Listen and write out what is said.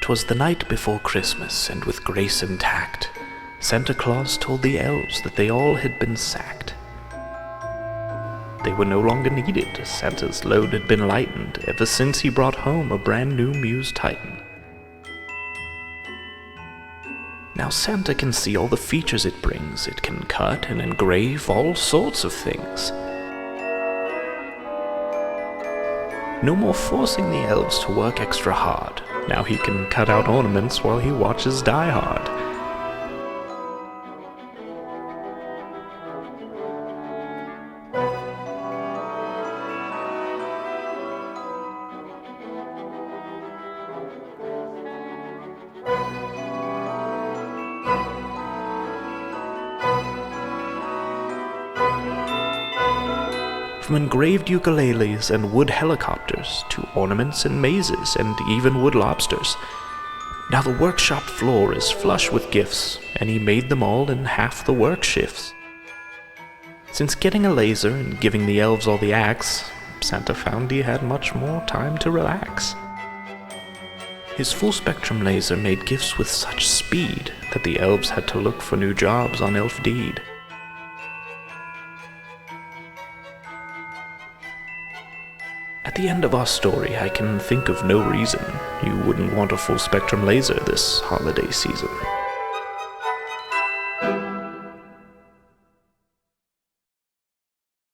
'Twas the night before Christmas, and with grace and tact, Santa Claus told the elves that they all had been sacked. They were no longer needed. Santa's load had been lightened ever since he brought home a brand new Muse Titan. Now Santa can see all the features it brings. It can cut and engrave all sorts of things. No more forcing the elves to work extra hard. Now he can cut out ornaments while he watches Die Hard. From engraved ukuleles and wood helicopters to ornaments and mazes and even wood lobsters. Now the workshop floor is flush with gifts, and he made them all in half the work shifts. Since getting a laser and giving the elves all the acts, Santa found he had much more time to relax. His full-spectrum laser made gifts with such speed that the elves had to look for new jobs on Elf Deed. At the end of our story, I can think of no reason you wouldn't want a full-spectrum laser this holiday season.